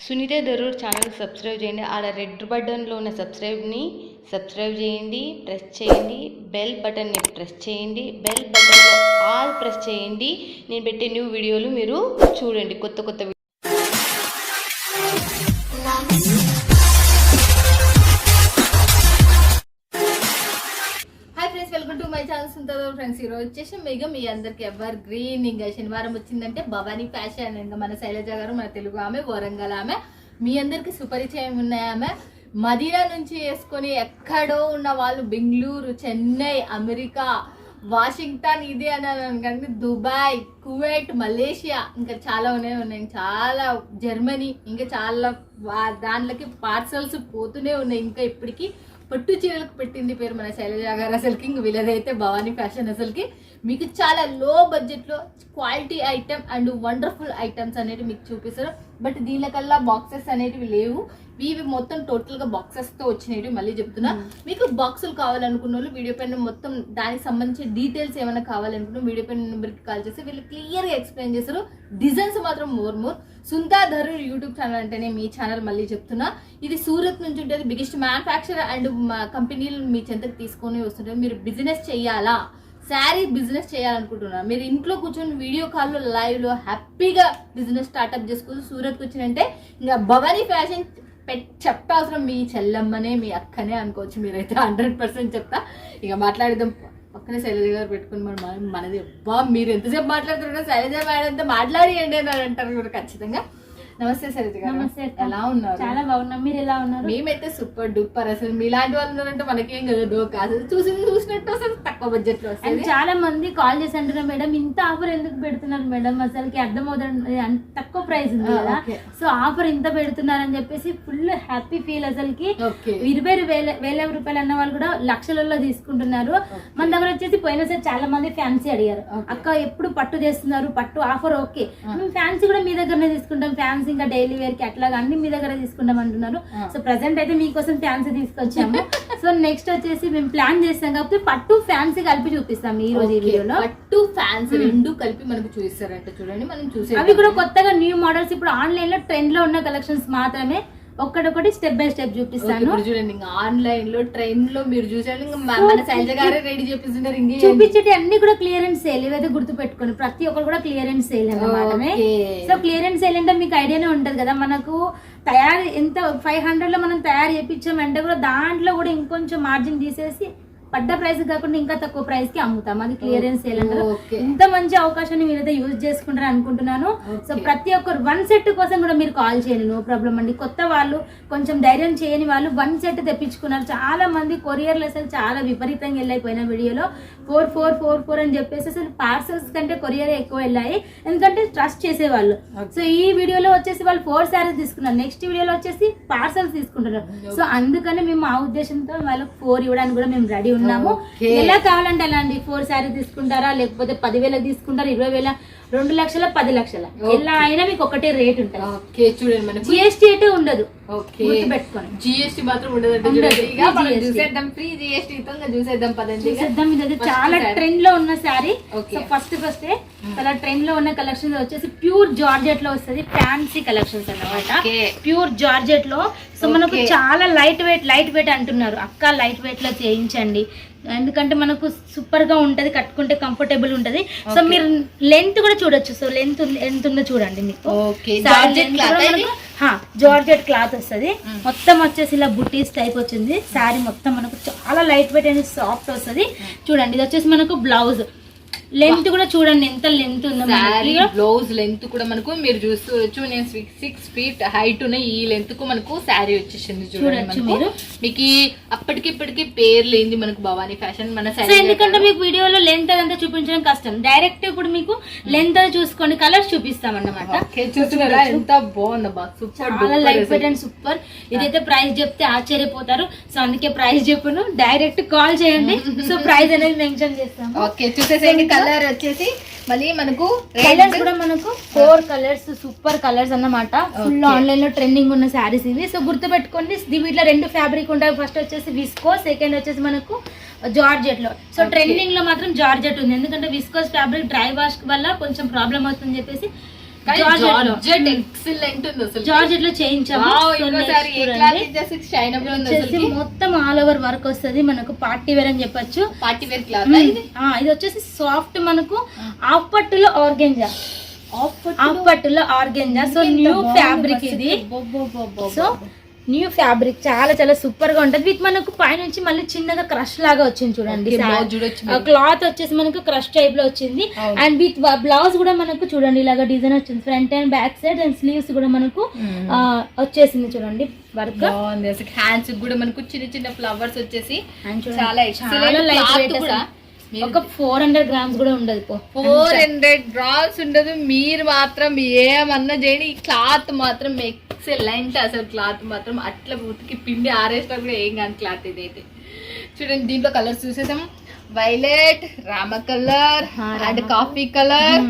Sunitha Darur channel subscribe చేయండి. ఆడ red బటన్లో ఉన్న సబ్స్క్రైబ్ని సబ్స్క్రైబ్ చేయండి, ప్రెస్ చేయండి. బెల్ బటన్ని ప్రెస్ చేయండి. బెల్ బటన్లో ఆల్ ప్రెస్ చేయండి. నేను పెట్టే న్యూ వీడియోలు మీరు చూడండి. కొత్త కొత్త welcome to my channel Sunitha Darur friends. ఈరోజు వచ్చేసి మీ అందరికి ఎవర్ గ్రీన్ ఇంకా శనివారం వచ్చిందంటే భవానీ ఫ్యాషన్. ఇంకా మన శైలజ గారు, మన తెలుగు ఆమె, వరంగల్ ఆమె, మీ అందరికి సుపరిచయం ఉన్నాయి. ఆమె మదీనా నుంచి వేసుకొని ఎక్కడో ఉన్న వాళ్ళు బెంగళూరు, చెన్నై, అమెరికా, వాషింగ్టన్ ఇదే అన్నాను కానీ దుబాయ్, కువైట్, మలేషియా ఇంకా చాలా ఉన్నాయి. చాలా జర్మనీ ఇంకా చాలా దాంట్లోకి పార్సల్స్ పోతూనే ఉన్నాయి. ఇంకా ఇప్పటికీ పట్టు చీరలకు పెట్టింది పేరు మన శైలజ గారు. అసలుకి ఇంక వీళ్ళదైతే భవానీ ఫ్యాషన్. అసలుకి మీకు చాలా లో బడ్జెట్లో quality item and wonderful items అనేవి మీకు చూపిస్తారు. బట్ దీనికల్లా బాక్సెస్ అనేటివి లేవు. ఇవి మొత్తం టోటల్గా బాక్సెస్తో వచ్చినవి. మళ్ళీ చెప్తున్నా, మీకు బాక్సులు కావాలనుకున్న వాళ్ళు వీడియో పైన మొత్తం దానికి సంబంధించిన డీటెయిల్స్ ఏమైనా కావాలనుకున్నా వీడియో పైన నెంబర్కి కాల్ చేసి వీళ్ళు క్లియర్గా ఎక్స్ప్లెయిన్ చేస్తారు. డిజైన్స్ మాత్రం more Sunitha Darur YouTube channel అంటేనే మీ ఛానల్. మళ్ళీ చెప్తున్నా, ఇది సూరత్ నుంచి ఉంటుంది. బిగ్గెస్ట్ మ్యానుఫ్యాక్చరర్ అండ్ కంపెనీలు మీ చెంతకు తీసుకొని వస్తుంటారు. మీరు బిజినెస్ చేయాలా, శారీ బిజినెస్ చేయాలనుకుంటున్నారు, మీరు ఇంట్లో కూర్చొని వీడియో కాల్లో లైవ్లో హ్యాపీగా బిజినెస్ స్టార్ట్అప్ చేసుకోవచ్చు. సూరత్కి వచ్చినంటే ఇంకా భవానీ ఫ్యాషన్ చెప్పవసరం మీ చెల్లమ్మనే, మీ అక్కనే అనుకోవచ్చు. మీరైతే 100% చెప్తా. ఇక మాట్లాడదాం. పక్కనే శైలజ గారు పెట్టుకుని మనది అబ్బా మీరు ఎంతసేపు మాట్లాడుతున్నా శైలజ మేడంతో మాట్లాడియండి అని అంటారు కూడా ఖచ్చితంగా. నమస్తే శైలజ గారు. నమస్తే. ఎలా ఉన్నారు? చాలా బాగున్నాం. మీరు ఎలా ఉన్నారు? మేమైతే సూపర్ డూపర్. అసలు మీలాంటి వాళ్ళు ఉన్నారంటే మనకేం కదా డోకా. అసలు చూసినట్టు అసలు తక్కువ బడ్జెట్ లో వస్తుంది. చాలా మంది కాల్ చేసి అంటున్నారు, మేడం ఇంత ఆఫర్ ఎందుకు పెడుతున్నారు మేడం, అసలుకి అర్థమవుతుంది తక్కువ ప్రైస్ ఉంది కదా, సో ఆఫర్ ఇంత పెడుతున్నారు అని చెప్పేసి ఫుల్ హ్యాపీ ఫీల్. అసలుకి 20,000 రూపాయలు అన్న వాళ్ళు కూడా లక్షలలో తీసుకుంటున్నారు. మన దగ్గర వచ్చేసి పోయినసారి చాలా మంది ఫ్యాన్సీ అడిగారు, అక్క ఎప్పుడు పట్టు చేస్తున్నారు, పట్టు ఆఫర్ ఓకే, మేము ఫ్యాన్సీ కూడా మీ దగ్గరనే తీసుకుంటాం, ఫ్యాన్సీ ఇంకా డైలీ వేర్ కి అట్లా అన్ని మీ దగ్గర తీసుకుంటాం అంటున్నారు. సో ప్రెసెంట్ అయితే మీకోసం ఫ్యాన్సీ తీసుకొచ్చాము. సో నెక్స్ట్ వచ్చేసి మేము ప్లాన్ చేస్తాం కాబట్టి పట్టు ఫ్యాన్సీ కలిపి చూపిస్తాం ఈ రోజు ఈ వీడియోలో. పట్టు ఫ్యాన్సీ రెండు కలిపి మనకు చూపిస్తారంటే చూడండి, మనం చూసే అవి కూడా కొత్తగా న్యూ మోడల్స్ ఇప్పుడు ఆన్లైన్ లో ట్రెండ్ లో ఉన్న కలెక్షన్స్ మాత్రమే ఒక్కడొకటి స్టెప్ బై స్టెప్ చూపిస్తాను. చూడండి, ఇంకా ఆన్లైన్ లో ట్రెండ్ లో మీరు చూసారు, మన శైలజ గారే రెడీ చేపిస్తుంటారు. చూపించేటి అన్ని కూడా క్లియరెన్స్ సేల్, ఇవైతే గుర్తు పెట్టుకోండి. ప్రతి ఒక్కరు కూడా క్లియరెన్స్ సేల్ అన్నమాట. సో క్లియరెన్స్ సేల్ అంటే మీకు ఐడియానే ఉంటది కదా, మనకు తయారు ఎంత 500 లో మనం తయారు చేయించామంటే కూడా దాంట్లో కూడా ఇంకొంచెం మార్జిన్ తీసేసి పడ్డ ప్రైస్ కాకుండా ఇంకా తక్కువ ప్రైస్ కి అమ్ముతాం. అది క్లియరెన్స్ సేల్ అంటారు. ఇంత మంచి అవకాశాన్ని మీరైతే యూజ్ చేసుకుంటారు అనుకుంటున్నాను. సో ప్రతి ఒక్కరు 1 సెట్ కోసం కూడా మీరు కాల్ చేయండి, నో ప్రాబ్లం అండి. కొత్త వాళ్ళు, కొంచెం ధైర్యం చేయని వాళ్ళు 1 సెట్ తెప్పించుకున్నారు. చాలా మంది కొరియర్లు అసలు చాలా విపరీతంగా వెళ్ళిపోయిన వీడియోలో 4 అని చెప్పేసి అసలు పార్సల్స్ కంటే కొరియర్ ఎక్కువ వెళ్ళాయి, ఎందుకంటే ట్రస్ట్ చేసేవాళ్ళు. సో ఈ వీడియోలో వచ్చేసి వాళ్ళు 4 శారీస్ తీసుకున్నారు, నెక్స్ట్ వీడియోలో వచ్చేసి పార్సల్స్ తీసుకుంటున్నారు. సో అందుకని మేము ఆ ఉద్దేశంతో వాళ్ళకి 4 ఇవ్వడానికి కూడా మేము రెడీ ఉన్నాము. ఎలా కావాలంటే అలా అండి. 4 శారీ తీసుకుంటారా, లేకపోతే 10,000 తీసుకుంటారా, 20,000, 2 లక్షల, 10 లక్షల, ఎలా అయినా మీకు ఒకటే రేట్ ఉంటుంది. చూడండి, మన జిఎస్టీ అయితే ఉండదు, పెట్టుకోండి. జిఎస్టీ మాత్రం ఉండదు. చూసేద్దాం, ఫ్రీ జిఎస్టీ చూసేద్దాం పదండి. చూసేద్దాం. ఇది చాలా ట్రెండ్ లో ఉన్న శారీ. ఫస్ట్ చాలా ట్రెండ్ లో ఉన్న కలెక్షన్ వచ్చేసి ప్యూర్ జార్జెట్ లో వస్తుంది. ఫ్యాన్సీ కలెక్షన్స్ అన్నమాట, ప్యూర్ జార్జెట్ లో. సో మనకు చాలా లైట్ వెయిట్ అంటున్నారు, అక్క లైట్ వెయిట్ లో చేయించండి, ఎందుకంటే మనకు సూపర్ గా ఉంటది, కట్టుకుంటే కంఫర్టబుల్ ఉంటది. సో మీరు లెంత్ కూడా చూడొచ్చు. సో లెంత్ ఎంత ఉందో చూడండి. మీకు జార్జెట్ క్లాత్ వస్తుంది. మొత్తం వచ్చేసి ఇలా బుటీస్ టైప్ వచ్చింది. శారీ మొత్తం మనకు చాలా లైట్ వెయిట్ అండ్ సాఫ్ట్ వస్తుంది. చూడండి, ఇది వచ్చేసి మనకు బ్లౌజ్ లెంత్ కూడా చూడండి ఎంత లెంత్ ఉందో. బ్లౌజ్ లెంత్ కూడా మనకు మీరు చూసుకోవచ్చు. నేను 6 feet హైట్ ఉన్న ఈ లెంత్ కు మనకు శారీ వచ్చేసింది. చూడొచ్చు మీరు. మీకు అప్పటికిప్పటికి పేరు లేని మనకు భవానీ ఫ్యాషన్ మన శారీ. ఎందుకంటే మీకు వీడియోలో లెంత్ అదంతా చూపించడం కష్టం, డైరెక్ట్ ఇప్పుడు మీకు లెంత్ అది చూసుకోండి, కలర్స్ చూపిస్తాం అన్నమాట. చూస్తున్నారా ఎంత బాగుందా, చాలా లైట్ వెయిట్ అండ్ సూపర్. ఇదైతే ప్రైస్ చెప్తే ఆశ్చర్యపోతారు. సో అందుకే ప్రైస్ చెప్పును, డైరెక్ట్ కాల్ చేయండి. సో ప్రైస్ అనేది మెన్షన్ చేస్తాం. ఓకే, చూసేసేయండి. కలర్ వచ్చేసి మళ్ళీ మనకు కలర్స్ కూడా మనకు 4 కలర్స్ సూపర్ కలర్స్ అన్నమాట. ఫుల్ ఆన్లైన్ లో ట్రెండింగ్ ఉన్న శారీస్ ఇవి. సో గుర్తు పెట్టుకోండి, వీటిలో 2 ఫ్యాబ్రిక్ ఉంటాయి. ఫస్ట్ వచ్చేసి విస్కో, సెకండ్ వచ్చేసి మనకు జార్జెట్ లో. సో ట్రెండింగ్ లో మాత్రం జార్జెట్ ఉంది, ఎందుకంటే విస్కోస్ ఫ్యాబ్రిక్ డ్రై వాష్ వల్ల కొంచెం ప్రాబ్లం అవుతుందని చెప్పేసి జార్జెట్ ఎక్సలెంట్ ఉంది అసలు. జార్జెట్ లో చేయించాము. వావ్, So, ఇంకోసారి next ఏ చూడండి. క్లాత్ ఇచ్చేసి షైనబుల్ ఉంది వచ్చేసి అసలు. మొత్తం ఆల్ ఓవర్ వర్క్ వస్తుంది మనకు, పార్టీ వేర్ అని చెప్పొచ్చు. పార్టీ వేర్ క్లాత్ ఇది. ఇది వచ్చేసి సాఫ్ట్ మనకు ఆఫ్ పట్టులో ఆర్గెంజా, ఆఫ్ పట్టులో ఆర్గెంజా. సో న్యూ ఫ్యాబ్రిక్ ఇది. సో న్యూ ఫ్యాబ్రిక్ చాలా చాలా సూపర్ గా ఉంటది. విత్ మనకు పైనుంచి మళ్ళీ చిన్నగా క్రష్ లాగా వచ్చింది చూడండి. క్లాత్ వచ్చేసి మనకు క్రష్ టైప్ లో వచ్చింది. అండ్ విత్ బ్లౌజ్ కూడా మనకు చూడండి ఇలాగా డిజైన్ వచ్చింది, front and back side. And sleeves కూడా మనకు వచ్చేసింది చూడండి వర్క్. హ్యాండ్స్ కూడా మనకు చిన్న చిన్న ఫ్లవర్స్ వచ్చేసి చాలా లైట్ వెయిట్. ఒక 400 grams కూడా ఉండదు. 400 grams ఉండదు. మీరు మాత్రం ఏమన్నా చేయండి, ఈ క్లాత్ మాత్రం ఎక్సలెంట్ అసలు. క్లాత్ మాత్రం అట్లా ఉతికి పిండి ఆరేసినా కూడా ఏం కాని క్లాత్ ఇదైతే. చూడండి దీంట్లో కలర్స్ చూసేసాం, వైలెట్, రామ colour and coffee colour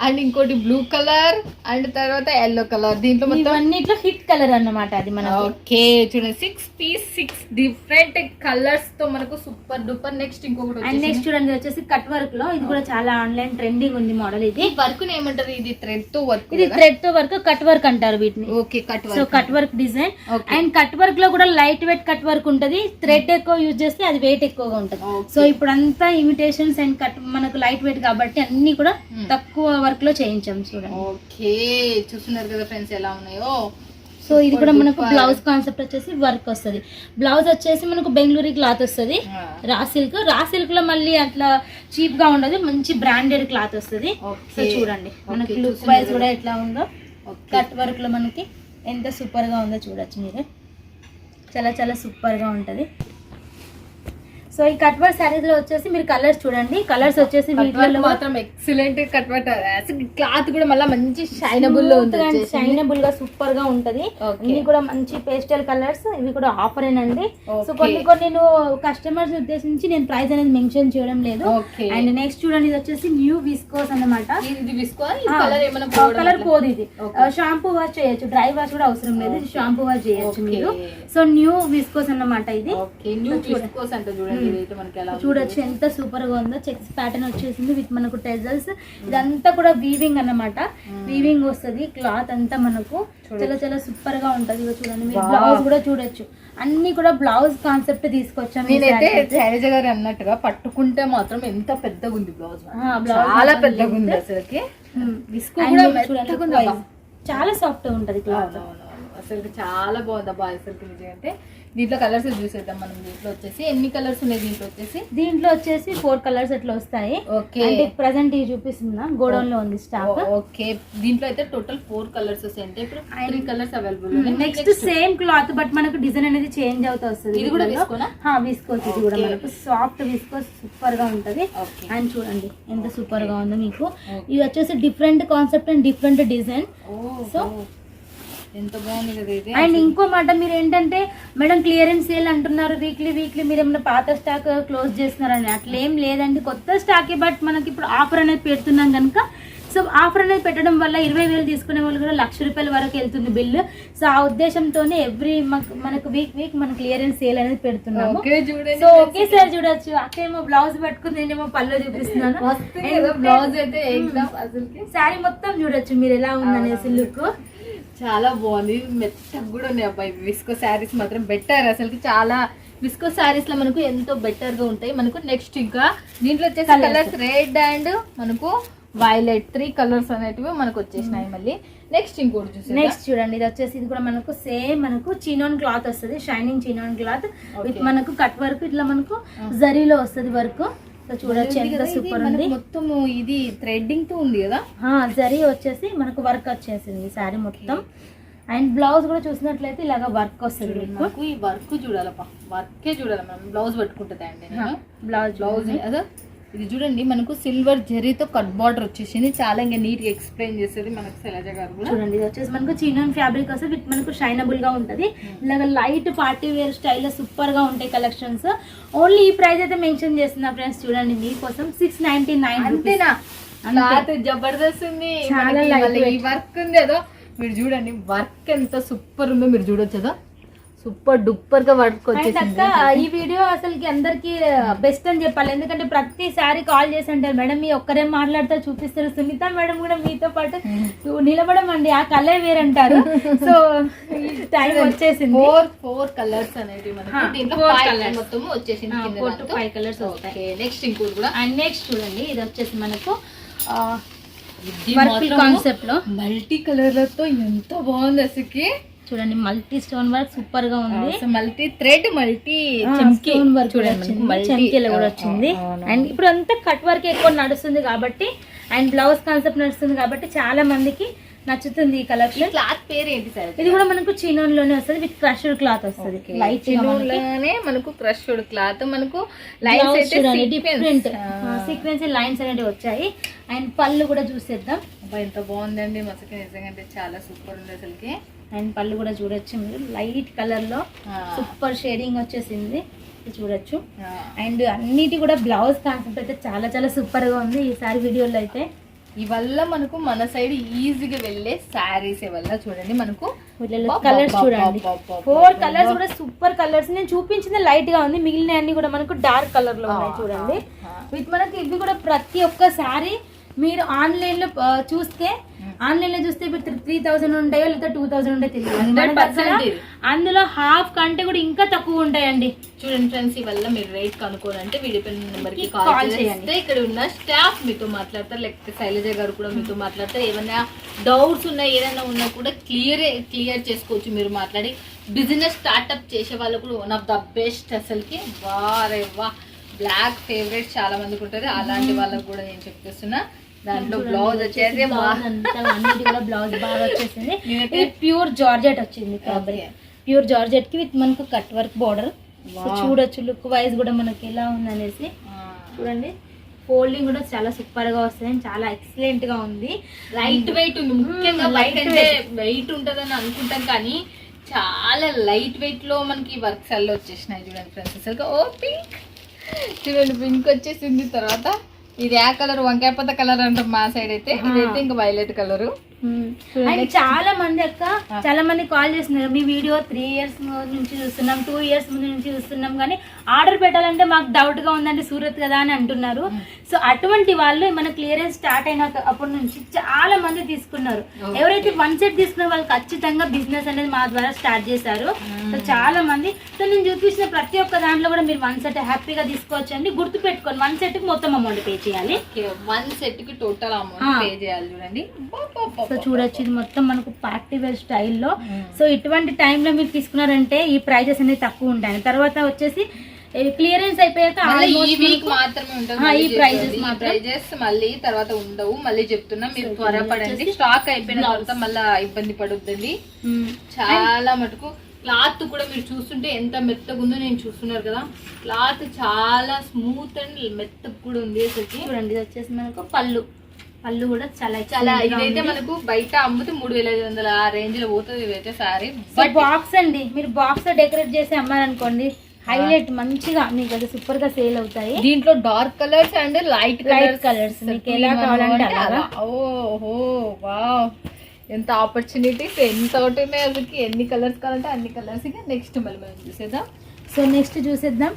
and ఇంకోటి బ్లూ కలర్ అండ్ తర్వాత ఎల్లో కలర్. దీంట్లో మొత్తం అన్నిట్లో హిట్ కలర్ అన్నమాట అది మన. ఓకే చూడండి 6 piece 6 డిఫరెంట్ కలర్స్ తో మనకు సూపర్ డూపర్. నెక్స్ట్ ఇంకొకటి అండ్ నెక్స్ట్ చూడండి వచ్చేసి కట్ వర్క్ లో, ఇది కూడా చాలా ఆన్లైన్ ట్రెండింగ్ ఉంది మోడల్. ఇది వర్క్ ఏమంటారు? ఇది థ్రెడ్ తో వర్క్. ఇది థ్రెడ్ తో వర్క్, కట్ వర్క్ అంటారు వీటిని. Okay cut so cut work design. And cut work లో కూడా లైట్ వెయిట్ కట్ వర్క్ ఉంటది. థ్రెడ్ ఎక్కువ యూజ్ చేస్తే అది వెయిట్ ఎక్కువగా ఉంటది. సో ఇప్పుడు అంతా ఇమిటేషన్స్ అండ్ కట్ మనకు లైట్ వెయిట్ కాబట్టి అన్ని కూడా తక్కువ వర్క్ లో చేయించాం చూడండి. ఓకే చూస్తున్నారు కదా ఫ్రెండ్స్ ఎలా ఉన్నాయో. సో ఇది కూడా మనకు బ్లౌజ్ కాన్సెప్ట్ వచ్చేసి వర్క్ వస్తుంది. బ్లౌజ్ వచ్చేసి మనకు బెంగళూరు క్లాత్ వస్తుంది, రా సిల్క్ లో మళ్ళీ అట్లా చీప్ గా ఉండదు, మంచి బ్రాండెడ్ క్లాత్ వస్తుంది. సో చూడండి మనకి లుక్ వైజ్ కూడా ఎట్లా ఉందో, కట్ వర్క్ లో మనకి ఎంత సూపర్ గా ఉందో చూడొచ్చు మీరు. చాలా చాలా సూపర్ గా ఉంటది. సో ఈ కట్ వర్క్ సారీస్ లో వచ్చేసి మీరు కలర్స్ చూడండి. కలర్స్ వచ్చేసి వీటిలో మాత్రం ఎక్సలెంట్ కట్ వర్క్. క్లాత్ కూడా మళ్ళీ మంచి షైనబుల్ లో ఉంది, షైనబుల్ గా సూపర్ గా ఉంటది. ఇవి కూడా మంచి పేస్టల్ కలర్స్, ఇవి కూడా ఆఫర్ ఏనండి. సో కొన్ని కస్టమర్స్ ఉద్దేశించి నేను ప్రైస్ అనేది మెన్షన్ చేయడం లేదు. అండ్ నెక్స్ట్ చూడండి ఇది వచ్చేసి న్యూ విస్కోస్ అన్నమాట. కలర్ పోదు. ఇది షాంపూ వాష్ చేయొచ్చు, డ్రై వాష్ కూడా అవసరం లేదు, షాంపూ వాష్ చేయొచ్చు మీరు. సో న్యూ విస్కోస్ అన్నమాట ఇది. చూడొచ్చు ఎంత సూపర్ గా ఉందో. చెక్స్ ప్యాటర్న్ వచ్చేసింది విత్ మనకు టెజల్స్. ఇదంతా కూడా వీవింగ్ అన్నమాట, వీవింగ్ వస్తుంది. క్లాత్ అంతా మనకు చాలా చాలా సూపర్ గా ఉంటది. చూడండి మీరు బ్లౌజ్ కూడా చూడొచ్చు, అన్ని కూడా బ్లౌజ్ కాన్సెప్ట్ తీసుకొచ్చాను. నేనైతే శైలజ గారు అన్నట్టుగా పట్టుకుంటే మాత్రం ఎంత పెద్దగా ఉంది బ్లౌజ్, చాలా పెద్దగా ఉంది అసలుకి. చాలా సాఫ్ట్ ఉంటది క్లాత్, అసలు చాలా బాగుంది అబ్బా అసలు నిజంగా. అంటే దీంట్లో కలర్స్ చూసేద్దాం మనం. దీంట్లో వచ్చేసి ఎన్ని కలర్స్ ఉన్నాయి? దీంట్లో వచ్చేసి 4 కలర్స్ అట్లా వస్తాయి. ఓకే అంటే ప్రెసెంట్ ఇది చూపిస్తున్నా, గోడౌన్ లో ఉంది స్టాక్. ఓకే దీంట్లో అయితే టోటల్ 4 కలర్స్ వస్తాయి. అంటే ఇప్పుడు 3 colours available. Next same cloth but మనకు డిజైన్ అనేది చేంజ్ అవుతా వస్తుంది. ఇది కూడా విస్కోస్, ఇది కూడా మనకు సాఫ్ట్ విస్కోస్ సూపర్ గా ఉంటది. అండ్ చూడండి ఎంత సూపర్ గా ఉందో మీకు. ఇది వచ్చేసి different concept and different design. So ఎంత బాగుంది కదా ఇది. అండ్ ఇంకో మాట, మీరు ఏంటంటే మేడం క్లియరెన్స్ సేల్ అంటున్నారు, వీక్లీ మీరు ఏమైనా పాత స్టాక్ క్లోజ్ చేస్తున్నారని. అట్లా ఏం లేదండి, కొత్త స్టాకే. బట్ మనకి ఇప్పుడు ఆఫర్ అనేది పెడుతున్నాం కనుక, సో ఆఫర్ అనేది పెట్టడం వల్ల 20,000 తీసుకునే వాళ్ళు కూడా ₹1,00,000 వరకు వెళ్తుంది బిల్లు. సో ఆ ఉద్దేశంతోనే ఎవ్రీ మనకు వీక్ మన క్లియరెన్స్ సేల్ అనేది పెడుతున్నాము. సో ఒకేసారి చూడొచ్చు. అక్కేమో బ్లౌజ్ పట్టుకుని నేనేమో పళ్ళు చూపిస్తున్నాను. బ్లౌజ్ అయితే శారీ మొత్తం చూడొచ్చు మీరు ఎలా ఉందనేసి లుక్. చాలా బాగుంది, మెత్తగా కూడా ఉన్నాయి అబ్బాయి. విస్కో శారీస్ మాత్రం బెటర్ అసలు. చాలా విస్కో శారీస్ లో మనకు ఎంతో బెటర్ గా ఉంటాయి మనకు. నెక్స్ట్ ఇంకా దీంట్లో వచ్చేసి కలర్స్ రెడ్ అండ్ మనకు వైలెట్ 3 కలర్స్ అనేటివి మనకు వచ్చేసినాయి. మళ్ళీ నెక్స్ట్ ఇంకోటి చూసి నెక్స్ట్ చూడండి, ఇది వచ్చేసి ఇది కూడా మనకు సేమ్ మనకు చినోన్ క్లాత్ వస్తుంది, షైనింగ్ చినోన్ క్లాత్ విత్ మనకు కట్ వర్క్ ఇట్లా మనకు జరీలో వస్తుంది వర్క్. చూడొచ్చు ఎంత సూపర్ ఉంది. మొత్తం ఇది థ్రెడ్డింగ్ తో ఉంది కదా, జరీ వచ్చేసి మనకు వర్క్ వచ్చేసింది సారీ మొత్తం. అండ్ బ్లౌజ్ కూడా చూసినట్లయితే ఇలాగా వర్క్ వస్తుంది మీకు. ఈ వర్క్ చూడాలప్ప, వర్కే చూడాలి మనం. బ్లౌజ్ పట్టుకుంటుంది అండి బ్లౌజ్ అదే. ఇది చూడండి మనకు సిల్వర్ జరీతో కట్ బార్డర్ వచ్చేసింది. చాలా ఇంకా నీట్ గా ఎక్స్ప్లెయిన్ చేసేది మనకు శైలజ గారు కూడా. చూడండి ఇది వచ్చేసి మనకు చిన్నోన్ ఫ్యాబ్రిక్ వస్తుంది విత్ మనకు షైనబుల్ గా ఉంటది. ఇలాగ లైట్ పార్టీ వేర్ స్టైల్లో సూపర్ గా ఉంటాయి కలెక్షన్స్. ఓన్లీ ఈ ప్రైస్ అయితే మెన్షన్ చేస్తున్నా ఫ్రెండ్స్. చూడండి మీకోసం 699 అంతేనా. క్లాత్ జబర్దస్త్ ఉంది, ఈ వర్క్ ఉంది ఏదో. మీరు చూడండి వర్క్ ఎంత సూపర్ ఉందో మీరు చూడొచ్చు కదా. సూపర్ డూపర్ గా వర్క్ అండ్ వచ్చేసింది. అక్క ఈ వీడియో అసలుకి అందరికి బెస్ట్ అని చెప్పాలి. ఎందుకంటే ప్రతిసారి కాల్ చేసి అంటారు మేడం మీ ఒక్కరే మాట్లాడితే చూపిస్తారు, సునీత మేడం కూడా మీతో పాటు నిలబడమండి ఆ కలర్ వేరంటారు. సో టైం వచ్చేసింది. ఫోర్ కలర్స్ అనేవి మనకి దీంట్లో four 5 colours. మొత్తం వచ్చేసింది. 4 to 5 కలర్స్ వస్తాయి. నెక్స్ట్ ఇంకోటి కూడా అండ్ నెక్స్ట్ చూడండి, ఇది వచ్చేసి మనకు ఇది వర్క్ కాన్సెప్ట్ లో మల్టీ కలర్లతో ఎంత బాగుంది అసలుకి. చూడండి మల్టీ స్టోన్ వర్క్ సూపర్ గా ఉంది. Multi thread multi stone work చెంకీలో కూడా వచ్చింది. అండ్ ఇప్పుడు అంతా కట్ వర్క్ ఎక్కువ నడుస్తుంది కాబట్టి అండ్ బ్లౌజ్ కాన్సెప్ట్ నడుస్తుంది కాబట్టి చాలా మందికి నచ్చుతుంది ఈ కలెక్షన్. క్లాత్ పేరు ఏంటి సార్? ఇది కూడా మనకు చినోన్ లోనే వస్తుంది, విత్ క్రష్డ్ క్లాత్ వస్తుంది. లైట్ చిన్నోన్లోనే మనకు క్రష్డ్ క్లాత్, మనకు లైన్స్ అయితే డిఫరెంట్ సీక్వెన్స్ లైన్స్ అనేవి వచ్చాయి. అండ్ పళ్ళు కూడా చూసేద్దాం. అబ్బా ఎంత బాగుందండి మసకి, నిజంగా అంటే చాలా సూపర్ ఉంది అసలుకి. అండ్ పళ్ళు కూడా చూడొచ్చు మీరు, లైట్ కలర్ లో సూపర్ షేడింగ్ వచ్చేసింది చూడొచ్చు. అండ్ అన్నిటి కూడా బ్లౌజ్ కాన్సెప్ట్ అయితే చాలా చాలా సూపర్ గా ఉంది ఈసారి వీడియోలో అయితే. ఇవల్ల మనకు మన సైడ్ ఈజీగా వెళ్ళే శారీస్ వల్ల చూడండి మనకు కలర్స్ చూడండి, 4 కలర్స్ కూడా సూపర్ కలర్స్. నేను చూపించింది లైట్ గా ఉంది, మిగిలిన అన్ని కూడా మనకు డార్క్ కలర్ లో ఉన్నాయి చూడండి. విత్ మనకి ఇవి కూడా ప్రతి ఒక్క సారీ మీరు ఆన్లైన్ లో చూస్తే ఇప్పుడు 3000 ఉంటాయో లేదా 2000 ఉంటాయో తెలియదు. అందులో హాఫ్ కంటే కూడా ఇంకా తక్కువ ఉంటాయండి. చూడండి ఫ్రెండ్స్, ఇవల్ల మీరు రేట్ కనుక్కోవాలంటే వీడియో పైన నెంబర్ కి కాల్ చేస్తే ఇక్కడ ఉన్న స్టాఫ్ మీతో మాట్లాడతారు, లేకపోతే శైలజ గారు కూడా మీతో మాట్లాడతారు. ఏమైనా డౌట్స్ ఉన్నా ఏదైనా ఉన్నా కూడా క్లియర్ చేసుకోవచ్చు మీరు మాట్లాడి. బిజినెస్ స్టార్ట్అప్ చేసే వాళ్ళు కూడా వన్ ఆఫ్ ద బెస్ట్ అసలుకి. వారే వా, బ్లాక్ ఫేవరెట్ చాలా మందికి ఉంటుంది, అలాంటి వాళ్ళకి కూడా నేను చెప్పేస్తున్నా. దాంట్లో బ్లౌజ్ వచ్చేసి బ్లౌజ్ బాగా వచ్చేసింది. ఇది ప్యూర్ జార్జెట్ వచ్చింది ఫ్యాబ్రిక్, ప్యూర్ జార్జెట్ కి విత్ మనకు కట్ వర్క్ బోర్డర్. చూడొచ్చు లుక్ వైజ్ కూడా మనకి ఎలా ఉందనేసి. చూడండి ఫోల్డింగ్ కూడా చాలా సూపర్ గా వస్తుంది, చాలా ఎక్సలెంట్ గా ఉంది. లైట్ వెయిట్ ఉంది, ముఖ్యంగా బయట అంటే వెయిట్ ఉంటుందని అనుకుంటాం కానీ చాలా లైట్ వెయిట్ లో మనకి వర్క్స్ అల్లు వచ్చేసినాయి. చూడండి ఫ్రెండ్స్ అసలు ఓ పింక్, చూడండి పింక్ వచ్చేసింది. తర్వాత ఇది ఆ కలర్ వంకాయపత్త కలర్ అంటాం మా సైడ్ అయితే, ఇదైతే ఇంకా వైలెట్ కలర్. అండ్ చాలా మంది చాలా మంది కాల్ చేస్తున్నారు, మీ వీడియో 3 years నుంచి చూస్తున్నాం, 2 years ముందు నుంచి చూస్తున్నాం, కానీ ఆర్డర్ పెట్టాలంటే మాకు డౌట్ గా ఉందండి సూరత్ కదా అని అంటున్నారు. సో అటువంటి వాళ్ళు మన క్లియరెన్స్ స్టార్ట్ అయిన అప్పటి నుంచి చాలా మంది తీసుకున్నారు. ఎవరైతే 1 set తీసుకున్న వాళ్ళు ఖచ్చితంగా బిజినెస్ అనేది మా ద్వారా స్టార్ట్ చేశారు. సో చాలా మంది, సో నేను చూపించిన ప్రతి ఒక్క దాంట్లో కూడా మీరు 1 set హ్యాపీగా తీసుకోవచ్చు అండి. గుర్తు పెట్టుకోండి 1 set కి మొత్తం అమౌంట్ పే చేయాలి. 1 set కి టోటల్ అమౌంట్ పే చేయాలి. చూడండి సో చూడొచ్చు ఇది మొత్తం మనకు పార్టీ వేర్ స్టైల్లో. సో ఇటువంటి టైంలో మీరు తీసుకున్నారంటే ఈ ప్రైజెస్ అనేది తక్కువ ఉంటాయి. తర్వాత వచ్చేసి క్లియరెన్స్ అయిపోయాక ఈ వీక్ మాత్రమే ఉంటుంది ఈ ప్రైజెస్, మళ్ళీ తర్వాత ఉండవు. మళ్ళీ చెప్తున్నా మీరు త్వరపడండి, స్టాక్ అయిపోయిన తర్వాత మళ్ళీ ఇబ్బంది పడొద్దండి. చాలా మటుకు క్లాత్ కూడా మీరు చూస్తుంటే ఎంత మెత్తగా ఉందో నేను చూస్తున్నారు కదా, క్లాత్ చాలా స్మూత్ అండ్ మెత్తగా కూడా ఉంది అసలు. చూడండి ఇది వచ్చేసి మనకు పళ్ళు కూడా చాలా ఇదైతే మనకు బయట అమ్ముతే 3500 ఆ రేంజ్ లో పోతుంది ఇదైతే సారీ. బాక్స్ అండి, మీరు బాక్స్ డెకరేట్ చేసి అమ్మారనుకోండి హైలైట్ మంచిగా మీకు అది సూపర్ గా సేల్ అవుతాయి. దీంట్లో dark colours and light colours మీకు ఎలా కావాలంటే అలాగా. ఓహో వావ్, ఎంత ఆపర్చునిటీస్ ఎంత ఉంటున్నాయి అసలు. ఎన్ని కలర్స్ కావాలంటే అన్ని కలర్స్. నెక్స్ట్ మళ్ళీ మనం చూసేద్దాం. సో నెక్స్ట్ చూసేద్దాం.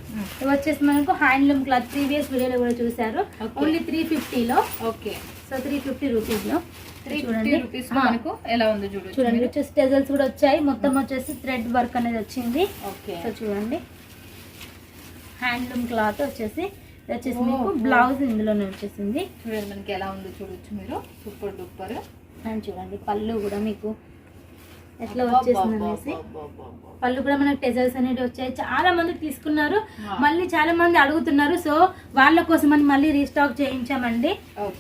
వచ్చేసి మనకు హ్యాండ్లూమ్ క్లాత్ ప్రీవియస్ వీడియోలో కూడా చూసారు, ఓన్లీ 350లో. ఓకే, సో 350 రూపీస్లో 350 రూపీస్ మనకు ఎలా ఉందో చూడండి. వచ్చేసి టెజల్స్ కూడా వచ్చాయి, మొత్తం వచ్చేసి థ్రెడ్ వర్క్ అనేది వచ్చింది. ఓకే, సో చూడండి హ్యాండ్లూమ్ క్లాత్ వచ్చేసి మీకు బ్లౌజ్ ఇందులోనే వచ్చేసింది. చూడండి మనకి ఎలా ఉందో చూడొచ్చు మీరు, సూపర్ డూపర్. అండ్ చూడండి పళ్ళు కూడా మీకు ఎట్లా వచ్చేసింది అనేసి. పళ్ళు కూడా మనకు టెజల్స్ అనేవి వచ్చాయి, చాలా మంది తీసుకున్నారు, మళ్ళీ చాలా మంది అడుగుతున్నారు. సో వాళ్ళ కోసం అని మళ్ళీ రీస్టాక్ చేయించామండి.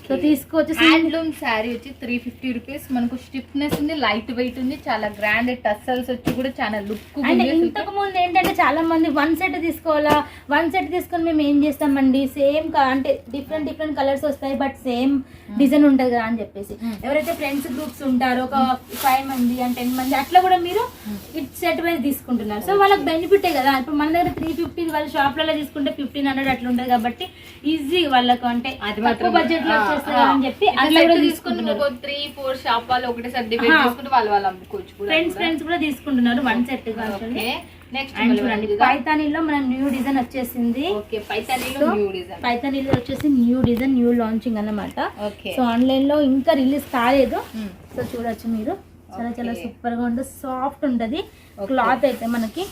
సో తీసుకోవచ్చు. హ్యాండ్లూమ్ శారీ వచ్చి 350 రూపీస్. మనకు స్టిఫ్నెస్ ఉంది, లైట్ వెయిట్ ఉంది, చాలా గ్రాండ్ టస్సల్స్ వచ్చి కూడా చాలా లుక్. అండ్ ఇంతకు ముందు ఏంటంటే చాలా మంది 1 set తీసుకోవాలా, 1 set తీసుకొని మేము ఏం చేస్తామండి, సేమ్ అంటే డిఫరెంట్ కలర్స్ వస్తాయి బట్ సేమ్ డిజైన్ ఉంటుంది కదా అని చెప్పేసి. ఎవరైతే ఫ్రెండ్స్ గ్రూప్స్ ఉంటారో ఒక 5 మంది and 10 మంది అట్లా కూడా మీరు ఇట్ సెట్ వైజ్ తీసుకుంటున్నారు. సో వాళ్ళకి బెనిఫిటే కదా. ఇప్పుడు మన దగ్గర 350 వాళ్ళ షాప్లలో తీసుకుంటే 1500 అట్లా ఉంటుంది కాబట్టి ఈజీ వాళ్ళకు, అంటే తక్కువ బడ్జెట్ లో వచ్చేస్తారు అని చెప్పి అట్లా కూడా తీసుకుంటున్నారు. 3-4 షాప్ వాళ్ళు ఒకటేసారి డివైడ్ చేసుకుంటే వాళ్ళు అమ్ముకోవచ్చు. ఫ్రెండ్స్ కూడా తీసుకుంటున్నారు 1 set కావాలి. నెక్స్ట్ అండ్ చూడండి పైతానీలో మనం న్యూ డిజైన్ వచ్చేసింది. ఓకే, పైతానీలో న్యూ డిజైన్. పైతానీలో వచ్చేసి న్యూ డిజైన్, న్యూ లాంచింగ్ అన్నమాట. ఓకే, సో ఆన్లైన్ లో ఇంకా రిలీజ్ కాలేదు. సో చూడొచ్చు మీరు, చాలా చాలా సూపర్ గా ఉంటుంది, సాఫ్ట్ ఉంటది క్లాత్ అయితే మనకి.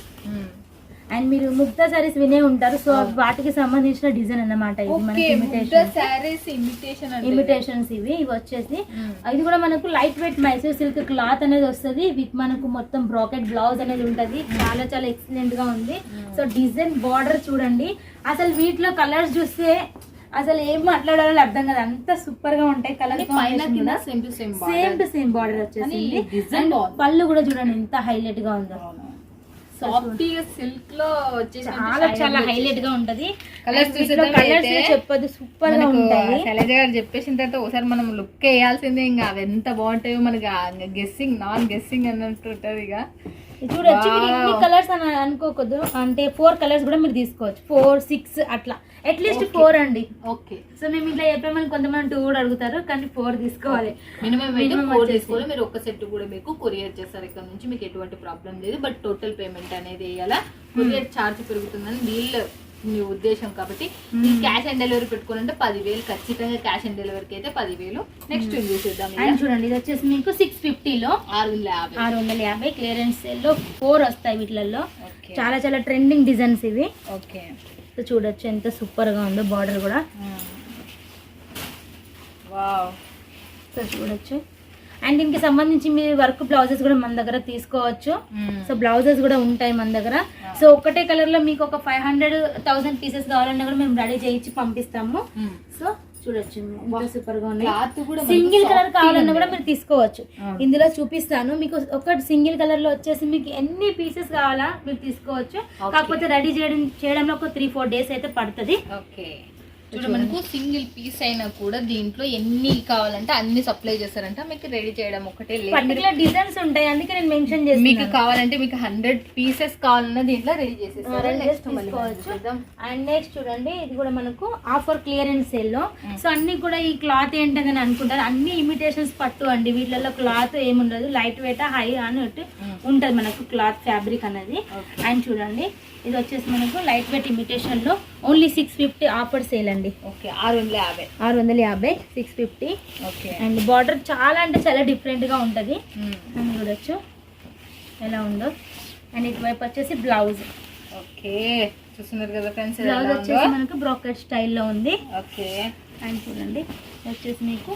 అండ్ మీరు ముగ్ధా సారీస్ వినే ఉంటారు, సో వాటికి సంబంధించిన డిజైన్ అన్నమాట ఇది. మనకి ఇమిటేషన్స్ ఇవి వచ్చేసి ఇది కూడా మనకు light weight Mysore silk cloth అనేది వస్తుంది విత్ మనకు మొత్తం బ్రాకెట్ బ్లౌజ్ అనేది ఉంటది. చాలా చాలా ఎక్సలెంట్ గా ఉంది. సో డిజైన్ బార్డర్ చూడండి, అసలు వీటిలో కలర్స్ చూస్తే అసలు ఏం మాట్లాడాలో అర్థం కదా, అంత సూపర్ గా ఉంటాయి colour. Same to same border వచ్చేసి పళ్ళు కూడా చూడండి ఎంత హైలైట్ గా ఉందో. సాఫ్ట్ సిల్క్ లో వచ్చేసి చాలా చాలా హైలైట్ గా ఉంటది. కలర్స్ చెప్పదు, సూపర్ గా ఉంటాయి. శైలజ గారు చెప్పేసిన తర్వాత ఒకసారి మనం లుక్ వేయాల్సిందే. ఇంకా అవి ఎంత బాగుంటాయో మనకి గెస్సింగ్ నాన్ గెస్సింగ్ అన్నట్టు ఉంటది. ఇక చూడొచ్చు, ఇన్ని కలర్స్ అని అనుకోకూడదు, అంటే 4 కలర్స్ కూడా మీరు తీసుకోవచ్చు, 4, 6 అట్లా, అట్లీస్ట్ 4 అండి. ఓకే, సో మేము ఇట్లా చెప్పామని కొంతమంది 2 కూడా అడుగుతారు, కానీ 4 తీసుకోవాలి మినిమం తీసుకోవాలి. మీరు ఒక సెట్ కూడా మీకు కొరియర్ చేస్తారు, ఇక్కడ నుంచి మీకు ఎటువంటి ప్రాబ్లం లేదు. బట్ టోటల్ పేమెంట్ అనేది వేయాలా, కొరియర్ ఛార్జ్ పెరుగుతుందని వీళ్ళు మీ ఉద్దేశం. కాబట్టి మీరు క్యాష్ ఆన్ డెలివరీ పెట్టుకోవాలంటే 10,000 ఖచ్చితంగా క్యాష్ ఆన్ డెలివరీకి అయితే 10,000. నెక్స్ట్ చూసేద్దాం. చూడండి ఇది వచ్చేసి మీకు 650లో 650 క్లియరెన్స్ సేల్ లో 4 వస్తాయి వీటిలలో. చాలా చాలా ట్రెండింగ్ డిజైన్స్ ఇవి. ఓకే, సో చూడొచ్చు ఎంత సూపర్ గా ఉందో బార్డర్ కూడా. వావ్, సో చూడొచ్చు. అండ్ దీనికి సంబంధించి మీరు వర్క్ బ్లౌజెస్ కూడా మన దగ్గర తీసుకోవచ్చు. సో బ్లౌజెస్ కూడా ఉంటాయి మన దగ్గర. సో ఒకటే కలర్ లో మీకు ఒక 500,000 పీసెస్ కావాలన్నా కూడా మేము రెడీ చేయించి పంపిస్తాము. సో చూడొచ్చు సూపర్ గా ఉన్నాయి. సింగిల్ కలర్ కావాలన్నా కూడా మీరు తీసుకోవచ్చు. ఇందులో చూపిస్తాను మీకు. ఒక సింగిల్ కలర్ లో వచ్చేసి మీకు ఎన్ని పీసెస్ కావాలా మీరు తీసుకోవచ్చు. కాకపోతే రెడీ చేయడంలో ఒక 3-4 డేస్ అయితే పడుతుంది. ఓకే, చూడండి మనకు సింగిల్ పీస్ అయినా కూడా దీంట్లో ఎన్ని కావాలంటే అన్ని సప్లై చేస్తారంట. మీకు రెడీ చేయడం ఒకటే పర్టికులర్ డిజైన్స్ ఉంటాయి, అందుకే నేను మెన్షన్ చేస్తాను. మీకు కావాలంటే మీకు 100 పీసెస్ కావాలన్నా దీంట్లో రెడీ చేసేస్తారు. అండ్ నెక్స్ట్ చూడండి ఇది కూడా మనకు ఆఫర్ క్లియరెన్స్ సేల్ లో. సో అన్ని కూడా ఈ క్లాత్ ఏంటని అనుకుంటారు, అన్ని ఇమిటేషన్స్ పట్టు అండి. వీటిలో క్లాత్ ఏముండదు, లైట్ వెయిట్ హై అన్నట్టు ఉంటది మనకు క్లాత్ ఫ్యాబ్రిక్ అనేది. అండ్ చూడండి ఇది వచ్చేసి మనకు లైట్ వెయిట్ ఇమిటేషన్ లో ఓన్లీ 650 ఆఫర్ సేల్ అండి. ఓకే, 650 650. ఓకే, అండ్ బార్డర్ చాలా అంటే చాలా డిఫరెంట్ గా ఉంటది. అని చూడొచ్చు ఎలా ఉందో. అండ్ ఇటువైపు వచ్చేసి బ్లౌజ్. ఓకే, చూస్తున్నారు కదా ఫ్రెండ్స్, బ్లౌజ్ వచ్చేసి మనకు బ్రాకెట్ స్టైల్లో ఉంది. ఓకే, అండ్ చూడండి వచ్చేసి మీకు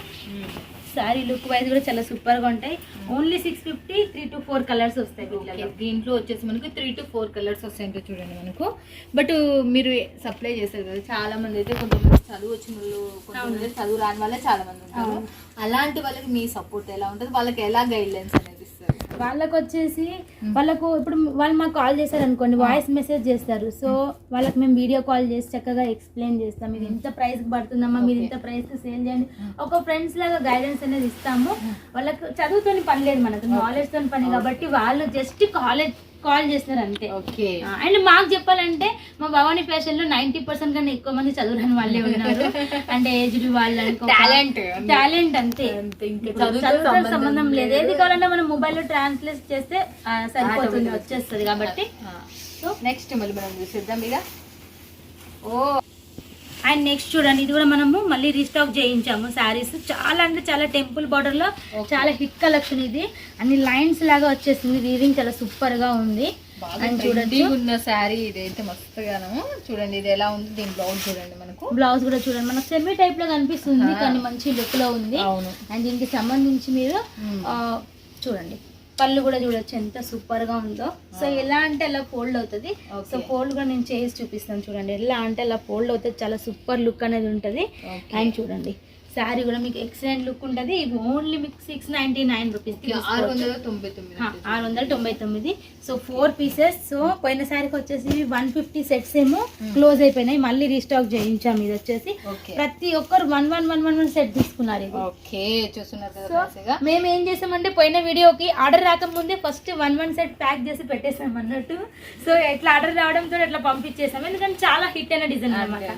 సారీ లుక్ వైజ్ కూడా చాలా సూపర్ గా ఉంటాయి. ఓన్లీ 650, 3 to 4 కలర్స్ వస్తాయి. దీంట్లో వచ్చేసి మనకు 3 to 4 కలర్స్ వస్తాయంటే చూడండి మనకు. బట్ మీరు సప్లై చేస్తారు కదా, చాలా మంది అయితే కొంతమంది చదువు వచ్చిన వాళ్ళు, కొంతమంది చదువు రాని వాళ్ళే చాలా మంది ఉంటారు. అలాంటి వాళ్ళకి మీ సపోర్ట్ ఎలా ఉంటుంది, వాళ్ళకి ఎలా గైడ్ లైన్స్ అనేది ఇస్తారు? వాళ్ళకు వచ్చేసి వాళ్ళకు ఇప్పుడు వాళ్ళు మాకు కాల్ చేశారు అనుకోండి, వాయిస్ మెసేజ్ చేస్తారు. సో వాళ్ళకి మేము వీడియో కాల్ చేసి చక్కగా ఎక్స్ప్లెయిన్ చేస్తాం. మీరు ఇంత ప్రైస్కి పడుతుందమ్మా, మీరు ఇంత ప్రైస్కి సేల్ చేయండి, ఒక ఫ్రెండ్స్ లాగా గైడెన్స్ అనేది ఇస్తాము. వాళ్ళకు చదువుతోని పని లేదు, మనకు నాలెడ్జ్ తోని పని. కాబట్టి వాళ్ళు జస్ట్ కాల్ చేస్తారు అంతే. ఓకే, అండ్ మాకు చెప్పాలంటే మా భవానీ ఫ్యాషన్ లో 90% కన్నా ఎక్కువ మంది చదువురాని వాళ్ళే ఉన్నారు. అంటే ఏజ్డ్ వాళ్ళు, టాలెంట్ అంతే, చదువుతో సంబంధం లేదు. ఏది కావాలన్నా మనం మొబైల్లో ట్రాన్స్లేట్ చేస్తే సరిపోతుంది, వచ్చేస్తుంది. కాబట్టి సో నెక్స్ట్ మళ్ళీ మనం చూసేద్దాం ఇక. అండ్ నెక్స్ట్ చూడండి ఇది కూడా మనము మళ్ళీ రీస్టాక్ చేయించాము శారీస్. చాలా అంటే చాలా టెంపుల్ బార్డర్ లో చాలా హిట్ కలెక్షన్ ఇది. అన్ని లైన్స్ లాగా వచ్చేసింది, వీవింగ్ చాలా సూపర్ గా ఉంది. అండ్ చూడండి ఉన్న శారీ ఇదైతే మస్తుగాను. చూడండి ఇది ఎలా ఉంది, దీని బ్లౌజ్ చూడండి, మనకు బ్లౌజ్ కూడా చూడండి మనకు సెమీ టైప్ లో కనిపిస్తుంది, కానీ మంచి లుక్ లో ఉంది. అండ్ దీనికి సంబంధించి మీరు చూడండి పళ్ళు కూడా చూడొచ్చు ఎంత సూపర్ గా ఉందో. సో ఎలా అంటే అలా ఫోల్డ్ అవుతుంది. సో ఫోల్డ్ కూడా నేను చేసి చూపిస్తాను చూడండి. ఎలా అంటే అలా ఫోల్డ్ అవుతుంది, చాలా సూపర్ లుక్ అనేది ఉంటుంది. అండ్ చూడండి శారీ కూడా మీకు ఎక్సలెంట్ లుక్ ఉంటుంది. ఇది ఓన్లీ మీకు 699 రూపీస్, 699. So 4 pieces. సో పోయిన శారీకి వచ్చేసి 150 సెట్స్ ఏమో క్లోజ్ అయిపోయినాయి, మళ్ళీ రీస్టాక్ చేయించాము. ఇది వచ్చేసి ప్రతి ఒక్కరు 1 సెట్ తీసుకున్నారు. సో మేము ఏం చేసామంటే పోయిన వీడియోకి ఆర్డర్ రాకముందే ఫస్ట్ 1 సెట్ ప్యాక్ చేసి పెట్టేసాం అన్నట్టు. సో ఎట్లా ఆర్డర్ రావడంతో ఎట్లా పంపించేసాం, ఎందుకంటే చాలా హిట్ అయిన డిజైన్ అనమాట.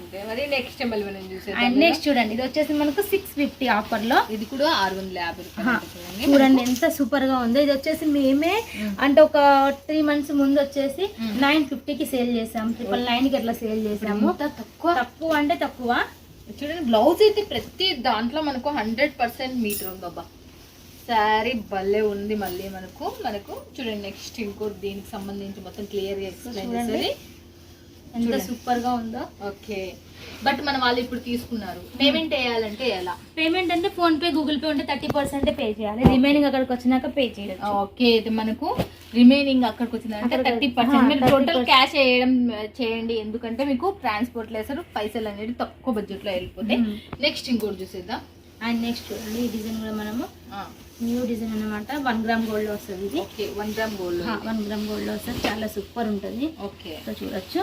నెక్స్ట్ చూడండి ఇది వచ్చేసి మనకు 650 ఆఫర్ లో. ఇది కూడా 650 రూపాయలు. చూడండి ఎంత సూపర్ గా ఉందో. ఇది వచ్చేసి మేమే అంటే ఒక 3 months ముందు వచ్చేసి 950కి సేల్ చేసాము, 999కి అట్లా సేల్ చేసాము. తక్కువ అంటే తక్కువ. చూడండి బ్లౌజ్ అయితే ప్రతి దాంట్లో మనకు 100% మీటర్ ఉంది బాబా. శారీ భలే ఉంది. మళ్ళీ మనకు చూడండి నెక్స్ట్ ఇంకోటి దీనికి సంబంధించి మొత్తం క్లియర్ గా ఎక్స్ప్లెయిన్ చేస్తుంది. ఎంత సూపర్ గా ఉందో. ఓకే, బట్ మన వాళ్ళు ఇప్పుడు తీసుకున్నారు. పేమెంట్ వేయాలంటే ఎలా? పేమెంట్ అంటే ఫోన్ పే, గూగుల్ పే ఉంటే 30% పే చేయాలి, రిమైనింగ్ అక్కడికి వచ్చినాక పే చేయాలి. ఓకే, అయితే మనకు రిమైనింగ్ అక్కడికి వచ్చిందంటే 30% మీరు టోటల్ క్యాష్ చేయండి. ఎందుకంటే మీకు ట్రాన్స్పోర్ట్ లేసారు, పైసలు అనేది తక్కువ బడ్జెట్ లో వెళ్ళిపోతాయి. నెక్స్ట్ ఇంకోటి చూసేద్దాం. అండ్ నెక్స్ట్ చూడండి ఈ డిజైన్ కూడా మనము న్యూ డిజైన్ అన్నమాట. 1 గ్రామ్ గోల్డ్ లో వస్తుంది ఇది. Okay, 1 gram gold. 1 gram gold లో వస్తుంది, చాలా సూపర్ ఉంటుంది. ఓకే, చూడొచ్చు.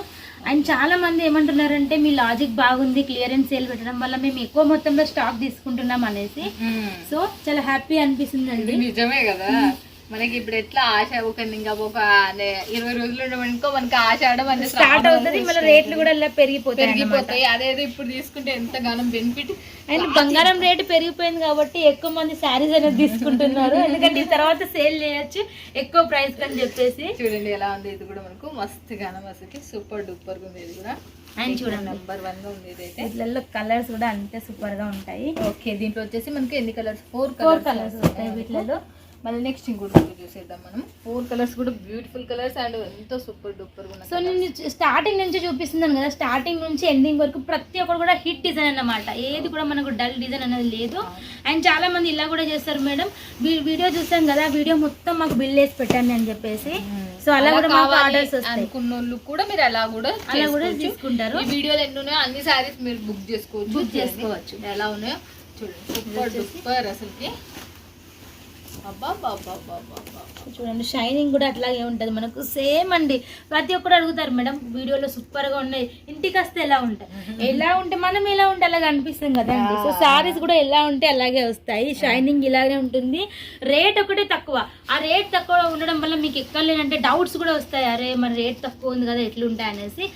అండ్ చాలా మంది ఏమంటున్నారంటే మీ లాజిక్ బాగుంది, క్లియరెన్స్ సేల్ పెట్టడం వల్ల మేము ఎక్కువ మొత్తంలో స్టాక్ తీసుకుంటున్నాం అనేసి. సో చాలా హ్యాపీ అనిపిస్తుంది అండి. నిజమే కదా, మనకి ఇప్పుడు ఎట్లా ఆశ ఇంకా ఒక 20 రోజులు ఉండమనుకో మనకి ఆషాఢం అనేది స్టార్ట్ అవుతుంది, మళ్ళీ రేట్లు కూడా ఇలా పెరిగిపోతాయి. అదేదో ఇప్పుడు తీసుకుంటే ఎంతగానో బెనిఫిట్. అండ్ బంగారం రేటు పెరిగిపోయింది కాబట్టి ఎక్కువ మంది శారీస్ అనేది తీసుకుంటున్నారు, ఎందుకంటే ఈ తర్వాత సేల్ చేయొచ్చు ఎక్కువ ప్రైస్ అని చెప్పేసి. చూడండి ఎలా ఉంది, ఇది కూడా మనకు మస్తు గానం, అసలు సూపర్ డూపర్ ఉంది. ఇది కూడా అండ్ చూడండి నెంబర్ 1 గా ఉంది. ఇదైతే వీటిలో కలర్స్ కూడా అంతే సూపర్ గా ఉంటాయి. ఓకే, దీంట్లో వచ్చేసి మనకి ఎన్ని కలర్స్? 4 కలర్స్ ఉంటాయి వీటిలో. మళ్ళీ నెక్స్ట్ ఇంకోటి చూసేద్దాం మనం. 4 కలర్స్ కూడా బ్యూటిఫుల్ కలర్స్ అండ్ ఎంతో సూపర్ డూపర్ గా. సో నేను స్టార్టింగ్ నుంచి చూపిస్తున్నాను కదా, స్టార్టింగ్ నుంచి ఎండింగ్ వరకు ప్రతి ఒక్కరు కూడా హిట్ డిజైన్ అన్నమాట. ఏది కూడా మనకు డల్ డిజైన్ అనేది లేదు. అండ్ చాలా మంది ఇలా కూడా చేస్తారు మేడం, వీడియో చూసాం కదా, వీడియో మొత్తం మాకు బిల్ వేసి పెట్టండి అని చెప్పేసి. సో అలా కూడా మాకు ఆర్డర్స్ వస్తాయి. అనుకున్న వాళ్ళు కూడా మీరు అలా కూడా తీసుకుంటారు. ఈ వీడియోలో ఎన్ని ఉన్నాయో అన్ని సారీస్ మీరు బుక్ చేసుకోవచ్చు. ఎలా ఉన్నాయో చూడండి, సూపర్ డూపర్ అసలుకి. చూడండి షైనింగ్ కూడా అట్లాగే ఉంటది మనకు. సేమ్ అండి, ప్రతి ఒక్కరు అడుగుతారు మేడం వీడియోలో సూపర్ గా ఉన్నాయి, ఇంటికి వస్తే ఎలా ఉంటాయి, ఎలా ఉంటే మనం ఎలా ఉంటే అలాగే అనిపిస్తుంది కదండి. సో సారీస్ కూడా ఎలా ఉంటే అలాగే వస్తాయి, షైనింగ్ ఇలాగే ఉంటుంది. రేట్ ఒకటే తక్కువ. ఆ రేట్ తక్కువ ఉండడం వల్ల మీకు ఎక్కడ లేదంటే డౌట్స్ కూడా వస్తాయి, అరే మరి రేట్ తక్కువ ఉంది కదా ఎట్లుంటాయి అనేసి.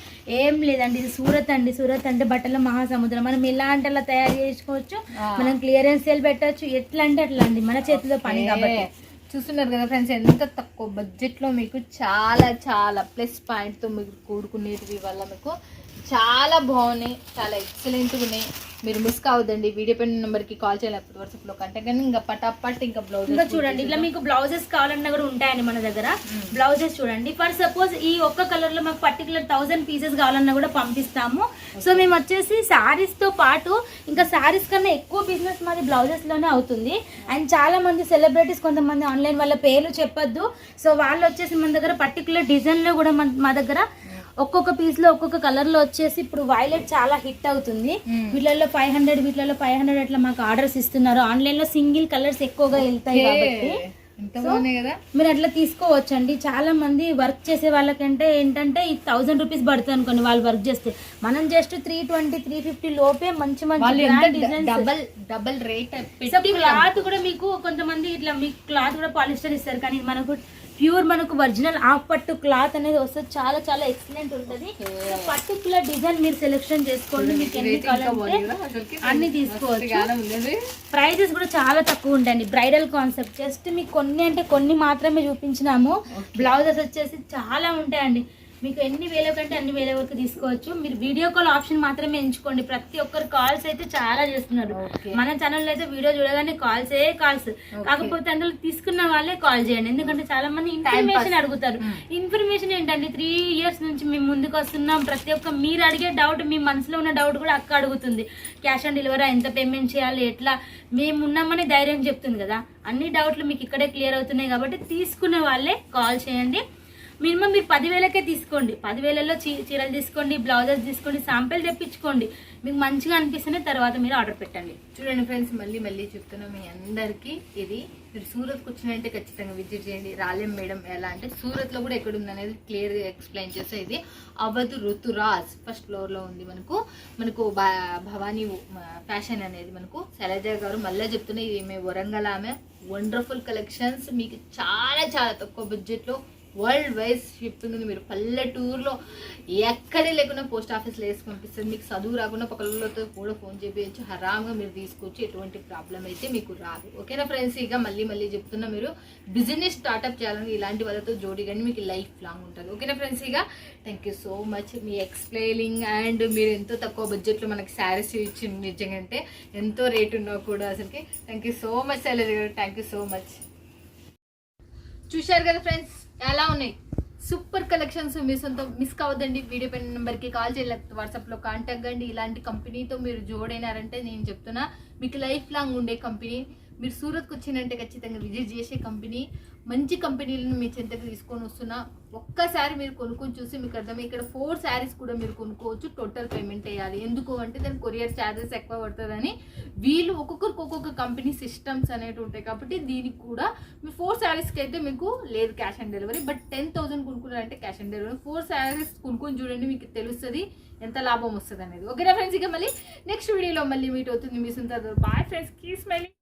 ఏం లేదండి, ఇది సూరత్ అండి. సూరత్ అంటే బట్టల మహాసముద్రం. మనం ఎలా అంటే అలా తయారు చేసుకోవచ్చు, మనం క్లియరెన్స్ సేల్ పెట్టచ్చు, ఎట్లా అంటే అట్లా అండి, మన చేతిలో పని కాబట్టి. చూస్తున్నారు కదా ఫ్రెండ్స్, ఎంత తక్కువ బడ్జెట్ లో మీకు చాలా చాలా ప్లస్ పాయింట్ తో మీకు కూడుకునేటివి వల్ల మీకు చాలా బాగున్నాయి, చాలా ఎక్సలెంట్గా ఉన్నాయి. మీరు మిస్ కావద్దండి. వీడియో పైన నెంబర్కి కాల్ చేయాలి, అప్పుడు వాట్సాప్లో కాంటాక్ట్ కానీ ఇంకా పటాపట్ ఇంకా బ్లౌజ్ ఇంకా చూడండి ఇట్లా మీకు బ్లౌజెస్ కావాలన్నా కూడా ఉంటాయండి మన దగ్గర. బ్లౌజెస్ చూడండి, ఫర్ సపోజ్ ఈ ఒక్క కలర్ లో మాకు పర్టికులర్ 1000 పీసెస్ కావాలన్నా కూడా పంపిస్తాము. సో మేము వచ్చేసి శారీస్ తో పాటు ఇంకా శారీస్ కన్నా ఎక్కువ బిజినెస్ మాది బ్లౌజెస్ లోనే అవుతుంది. అండ్ చాలా మంది సెలబ్రిటీస్ కొంతమంది ఆన్లైన్ వాళ్ళ పేర్లు చెప్పొద్దు. సో వాళ్ళు వచ్చేసి మన దగ్గర పర్టికులర్ డిజైన్ లో కూడా మా దగ్గర ఒక్కొక్క పీస్ లో ఒక్కొక్క కలర్ లో వచ్చేసి ఇప్పుడు వైలెట్ చాలా హిట్ అవుతుంది. వీళ్ళల్లో 500, వీళ్ళల్లో 500 అట్లా మాకు ఆర్డర్స్ ఇస్తున్నారు. ఆన్లైన్ లో సింగిల్ కలర్స్ ఎక్కువగా వెళ్తాయి కాబట్టి మీరు అట్లా తీసుకోవచ్చండి. చాలా మంది వర్క్ చేసే వాళ్ళకంటే ఏంటంటే ఈ 1000 రూపీస్ పడుతుంది అనుకోండి వాళ్ళు వర్క్ చేస్తే, మనం జస్ట్ 320, 350 లోపే మంచి డబల్ రేట్. క్లాత్ కూడా మీకు కొంతమంది ఇట్లా మీకు క్లాత్ కూడా పాలిస్టర్ ఇస్తారు, కానీ మనకు ప్యూర్ మనకు ఒరిజినల్ హాఫ్ పట్టు క్లాత్ అనేది వస్తుంది, చాలా చాలా ఎక్సలెంట్ ఉంటుంది. పర్టికులర్ డిజైన్ మీరు సెలెక్షన్ చేసుకోండి, మీకు ఎన్ని కావాలంటే అన్ని తీసుకోవచ్చు. ప్రైజెస్ కూడా చాలా తక్కువ ఉంటాయండి. బ్రైడల్ కాన్సెప్ట్ జస్ట్ మీకు కొన్ని అంటే కొన్ని మాత్రమే చూపించినాము. బ్లౌజెస్ వచ్చేసి చాలా ఉంటాయండి, మీకు ఎన్ని వేల కంటే అన్ని వేల వరకు తీసుకోవచ్చు. మీరు వీడియో కాల్ ఆప్షన్ మాత్రమే ఎంచుకోండి. ప్రతి ఒక్కరు కాల్స్ అయితే చాలా చేస్తున్నారు మన ఛానల్లో అయితే. వీడియో చూడగానే కాల్స్. కాకపోతే అందులో తీసుకున్న వాళ్ళే కాల్ చేయండి, ఎందుకంటే చాలా మంది ఇన్ఫర్మేషన్ అడుగుతారు. ఇన్ఫర్మేషన్ ఏంటండి, 3 years నుంచి మేము ముందుకు వస్తున్నాం. ప్రతి ఒక్క మీరు అడిగే డౌట్, మీ మనసులో ఉన్న డౌట్ కూడా అక్క అడుగుతుంది. క్యాష్ ఆన్ డెలివరీ, ఎంత పేమెంట్ చేయాలి, ఎట్లా, మేము ఉన్నామని ధైర్యం చెప్తుంది కదా. అన్ని డౌట్లు మీకు ఇక్కడే క్లియర్ అవుతున్నాయి కాబట్టి తీసుకునే వాళ్ళే కాల్ చేయండి. మినిమం మీరు 10,000కే తీసుకోండి. 10,000లో చీరలు తీసుకోండి, బ్లౌజెస్ తీసుకోండి, శాంపిల్ తెప్పించుకోండి. మీకు మంచిగా అనిపిస్తేనే తర్వాత మీరు ఆర్డర్ పెట్టండి. చూడండి ఫ్రెండ్స్, మళ్ళీ చెప్తున్నాం మీ అందరికీ, ఇది మీరు సూరత్కి వచ్చినట్టే ఖచ్చితంగా విజిట్ చేయండి. రాలేం మేడం ఎలా అంటే, సూరత్లో కూడా ఎక్కడ ఉంది అనేది క్లియర్గా ఎక్స్ప్లెయిన్ చేస్తే, ఇది అవధ్ రుతురాజ్ ఫస్ట్ ఫ్లోర్లో ఉంది. మనకు భవానీ ఫ్యాషన్ అనేది మనకు శైలజ గారు మళ్ళీ చెప్తున్నాయి, ఇది మేము వరంగల్ ఆమె వండర్ఫుల్ కలెక్షన్స్ మీకు చాలా చాలా తక్కువ బడ్జెట్లో వరల్డ్ వైజ్ షిప్పింగ్ ఉంది. మీరు పల్లెటూరులో ఎక్కడే లేకుండా పోస్ట్ ఆఫీస్లో వేసి పంపిస్తుంది. మీకు చదువు రాకుండా పక్కలతో కూడా ఫోన్ చేయొచ్చు, హరామ్గా మీరు తీసుకోవచ్చు, ఎటువంటి ప్రాబ్లం అయితే మీకు రాదు. ఓకేనా ఫ్రెండ్స్, ఇక మళ్ళీ చెప్తున్నా, మీరు బిజినెస్ స్టార్ట్అప్ చేయాలని ఇలాంటి వాళ్ళతో జోడి కానీ మీకు లైఫ్ లాంగ్ ఉంటుంది. ఓకేనా ఫ్రెండ్స్, ఇక thank you so much me explaining. And మీరు ఎంతో తక్కువ బడ్జెట్లో మనకి శారీస్ ఇచ్చింది, నిజంగా అంటే ఎంతో రేట్ ఉన్నా కూడా అసలుకి thank you so much Shailaja గారు, థ్యాంక్ యూ సో మచ్. చూశారు కదా ఫ్రెండ్స్ ఎలా ఉన్నాయి సూపర్ కలెక్షన్స్. మీ సొంత మిస్ కావద్దండి. వీడియో పైన నెంబర్కి కాల్ చేయలేకపోతే వాట్సాప్లో కాంటాక్ట్ కండి. ఇలాంటి కంపెనీతో మీరు జోడైనారంటే నేను చెప్తున్నా మీకు లైఫ్ లాంగ్ ఉండే కంపెనీ. మీరు సూరత్కి వచ్చినంటే ఖచ్చితంగా విజిట్ చేసే కంపెనీ. మంచి కంపెనీలను మీ చెంతకు తీసుకొని వస్తున్నా. ఒక్కసారి మీరు కొనుక్కొని చూసి మీకు అర్థమై ఇక్కడ 4 శారీస్ కూడా మీరు కొనుక్కోవచ్చు. టోటల్ పేమెంట్ వేయాలి. ఎందుకు అంటే దాని కొరియర్ ఛార్జెస్ ఎక్కువ పడుతుందని వీళ్ళు ఒక్కొక్కరికి ఒక్కొక్క కంపెనీ సిస్టమ్స్ అనేవి ఉంటాయి. కాబట్టి దీనికి కూడా మీ 4 శారీస్కి అయితే మీకు లేదు క్యాష్ ఆన్ డెలివరీ. బట్ 10,000 కొనుక్కున్నారంటే క్యాష్ ఆన్ డెలివరీ. 4 శారీస్ కొనుక్కొని చూడండి, మీకు తెలుస్తుంది ఎంత లాభం వస్తుంది అనేది. ఓకేనా ఫ్రెండ్స్, ఇక మళ్ళీ నెక్స్ట్ వీడియోలో మళ్ళీ మీట్ అవుతుంది మీ సొంత. Boy friends, keep smiling.